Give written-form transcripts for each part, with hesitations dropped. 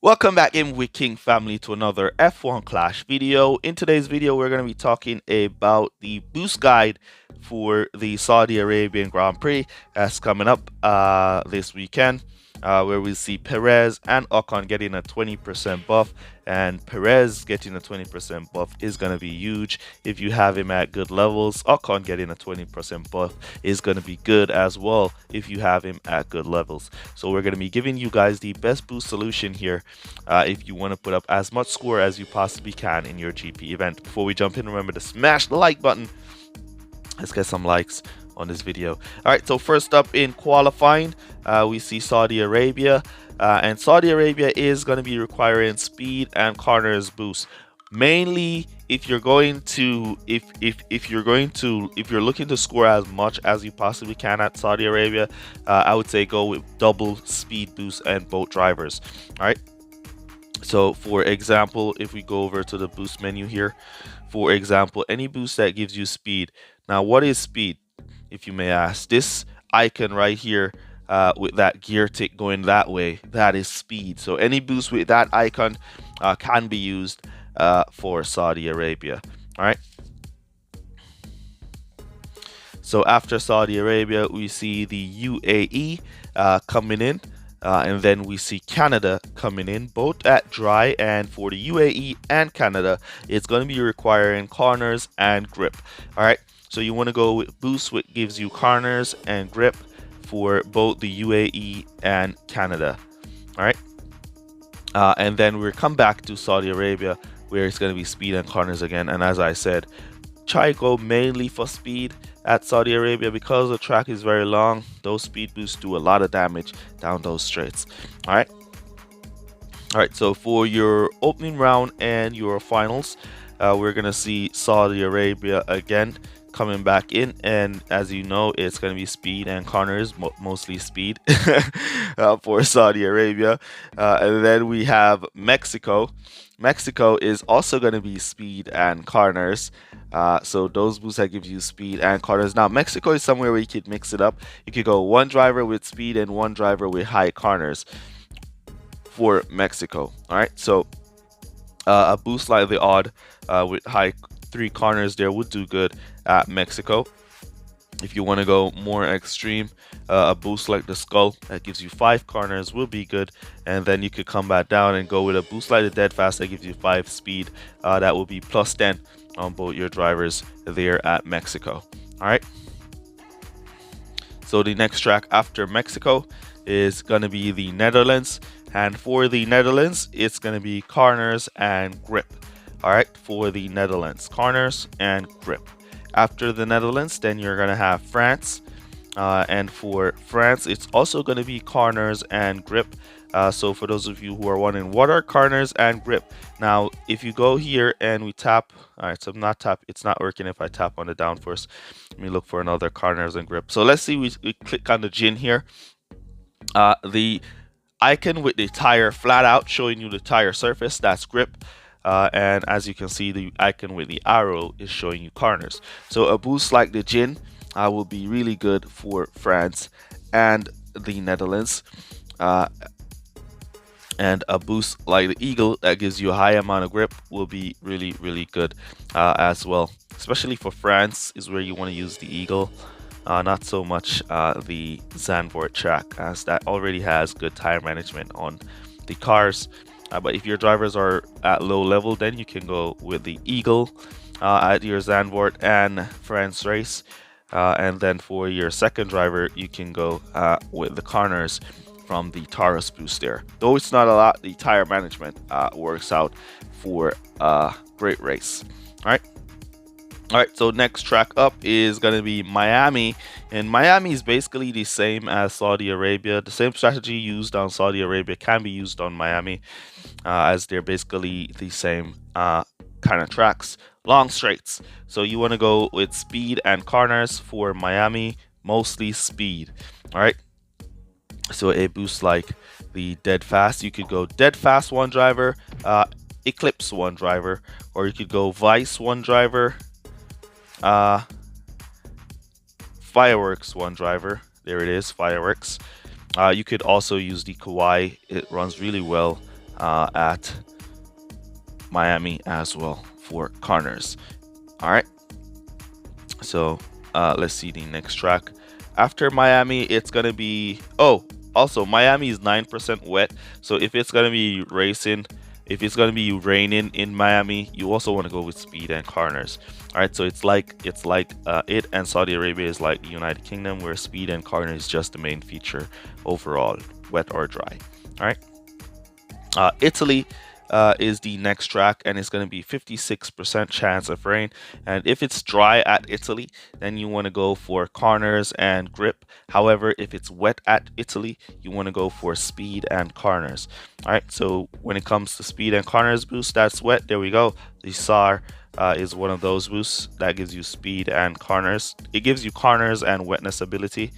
Welcome back in with King Family to another F1 Clash video. In today's video, we're going to be talking about the boost guide for the Saudi Arabian Grand Prix that's coming up this weekend, where we see Perez and Ocon getting a 20% buff, and Perez getting a 20% buff is going to be huge if you have him at good levels. Ocon getting a 20% buff is going to be good as well if you have him at good levels. So we're going to be giving you guys the best boost solution here if you want to put up as much score as you possibly can in your GP event. Before we jump in, remember to smash the like button. Let's get some likes on this video. All right, so first up in qualifying, we see Saudi Arabia, and Saudi Arabia is going to be requiring speed and corners boost. Mainly, if you're going to if you're looking to score as much as you possibly can at Saudi Arabia, I would say go with double speed boost and both drivers. All right. So for example, if we go over to the boost menu here, for example, any boost that gives you speed. Now, what is speed, if you may ask? This icon right here with that gear tick going that way, that is speed. So any boost with that icon can be used for Saudi Arabia. All right. So after Saudi Arabia, we see the UAE coming in. And then we see Canada coming in, both at dry, and for the UAE and Canada, it's going to be requiring corners and grip. All right, so you want to go with boost, which gives you corners and grip for both the UAE and Canada. All right, and then we'll come back to Saudi Arabia, where it's going to be speed and corners again. And as I said, try go mainly for speed at Saudi Arabia because the track is very long. Those speed boosts do a lot of damage down those straights. All right, so for your opening round and your finals, we're gonna see Saudi Arabia again coming back in, and as you know, it's going to be speed and corners, mostly speed for Saudi Arabia. And then we have Mexico. Mexico is also going to be speed and corners. So those boosts that give you speed and corners. Now, Mexico is somewhere where you could mix it up. You could go one driver with speed and one driver with high corners for Mexico. All right, so a boost like the odd with high 3 corners there would do good at Mexico. If you want to go more extreme, a boost like the skull that gives you 5 corners will be good, and then you could come back down and go with a boost like the dead fast that gives you 5 speed. That will be plus 10 on both your drivers there at Mexico. All right, so the next track after Mexico is going to be the Netherlands, and for the Netherlands it's going to be corners and grip. All right, for the Netherlands, corners and grip. After the Netherlands, then you're going to have France. And for France, it's also going to be corners and grip. So for those of you who are wondering, what are corners and grip? Now, if you go here and we tap, all right, so I'm not tap, it's not working if I tap on the down first. Let me look for another corners and grip. So let's see, we click on the gin here. The icon with the tire flat out showing you the tire surface, that's grip. And as you can see, the icon with the arrow is showing you corners. So a boost like the Jin will be really good for France and the Netherlands. And a boost like the Eagle that gives you a high amount of grip will be really, really good as well. Especially for France is where you want to use the Eagle. Not so much the Zandvoort track, as that already has good tire management on the cars. But if your drivers are at low level, then you can go with the Eagle at your Zandvoort and France race. And then for your second driver, you can go with the corners from the Taurus boost there. Though it's not a lot, the tire management works out for a great race. All right. All right, so next track up is going to be Miami, and Miami is basically the same as Saudi Arabia. The same strategy used on Saudi Arabia can be used on Miami, as they're basically the same kind of tracks, long straights. So you want to go with speed and corners for Miami, mostly speed. All right, so a boost like the dead fast, you could go dead fast one driver, Eclipse one driver, or you could go Vice one driver, Fireworks one driver. There it is, Fireworks. You could also use the Kawaii. It runs really well at Miami as well for corners. All right, so let's see the next track. After Miami, it's gonna be, oh, also Miami is 9% wet, so if it's gonna be racing, if it's gonna be raining in Miami, you also want to go with speed and corners. All right, so it's like it and Saudi Arabia is like the United Kingdom, where speed and corner is just the main feature overall, wet or dry. All right, Italy is the next track, and it's going to be 56% chance of rain. And if it's dry at Italy, then you want to go for corners and grip. However, if it's wet at Italy, you want to go for speed and corners. All right, so when it comes to speed and corners boost, that's wet. There we go. The SAR is one of those boosts that gives you speed and corners. It gives you corners and wetness ability.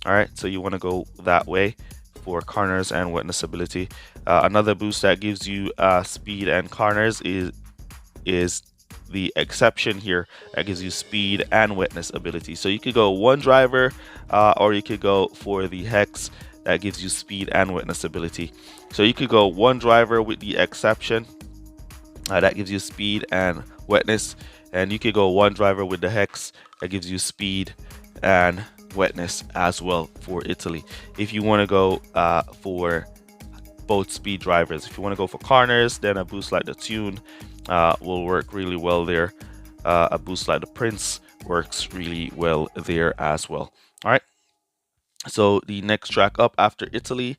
All right, so you want to go that way for corners and wetness ability. Another boost that gives you speed and corners is the exception here, that gives you speed and wetness ability. So you could go one driver, or you could go for the hex that gives you speed and wetness ability. So you could go one driver with the exception that gives you speed and wetness, and you could go one driver with the hex that gives you speed and wetness as well for Italy. If you want to go for both speed drivers, if you want to go for corners, then a boost like the Tune will work really well there. A boost like the Prince works really well there as well. All right, so the next track up after Italy,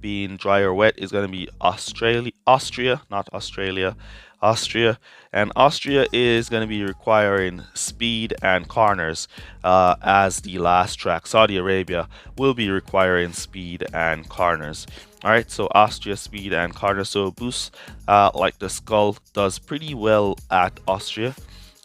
being dry or wet, is going to be Austria, not Australia, Austria. And Austria is going to be requiring speed and corners as the last track. Saudi Arabia will be requiring speed and corners. All right, so Austria, speed and corners. So a boost like the Skull does pretty well at Austria,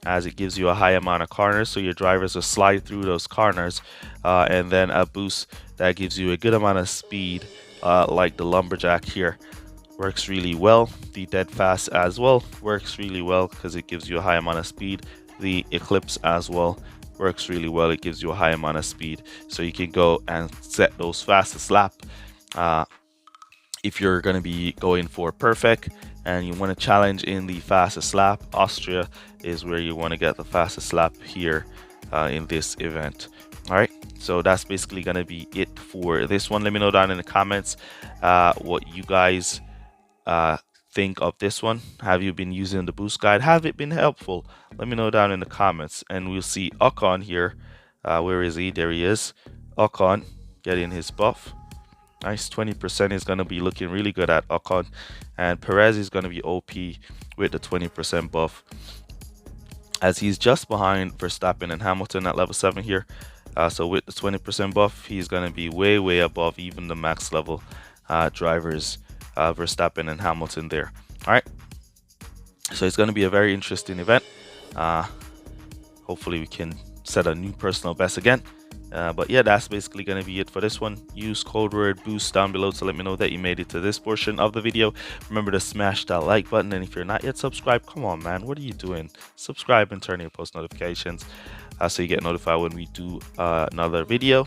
as it gives you a high amount of corners, so your drivers will slide through those corners. And then a boost that gives you a good amount of speed, like the Lumberjack here, works really well. The Dead Fast as well works really well because it gives you a high amount of speed. The Eclipse as well works really well. It gives you a high amount of speed, so you can go and set those fastest lap. If you're going to be going for perfect and you want to challenge in the fastest lap, Austria is where you want to get the fastest lap here in this event. All right, so that's basically going to be it for this one. Let me know down in the comments what you guys think of this one. Have you been using the boost guide? Have it been helpful? Let me know down in the comments. And we'll see Ocon here. Where is he? There he is. Ocon getting his buff. Nice, 20% is going to be looking really good at Ocon. And Perez is going to be OP with the 20% buff, as he's just behind Verstappen and Hamilton at level 7 here. So with the 20% buff, he's going to be way above even the max level drivers, Verstappen and Hamilton there. All right, so it's going to be a very interesting event. Hopefully we can set a new personal best again. But yeah, that's basically going to be it for this one. Use code word BOOST down below to let me know that you made it to this portion of the video. Remember to smash that like button, and if you're not yet subscribed, come on man, what are you doing? Subscribe and turn on your post notifications so you get notified when we do another video.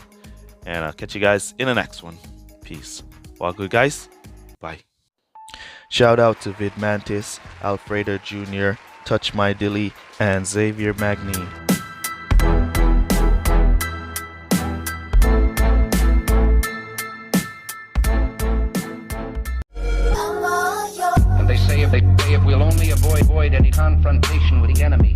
And I'll catch you guys in the next one. Peace. Well, good guys. Bye. Shout out to Vid Mantis, Alfredo Jr., Touch My Dilly, and Xavier Magni. If we'll only avoid any confrontation with the enemy,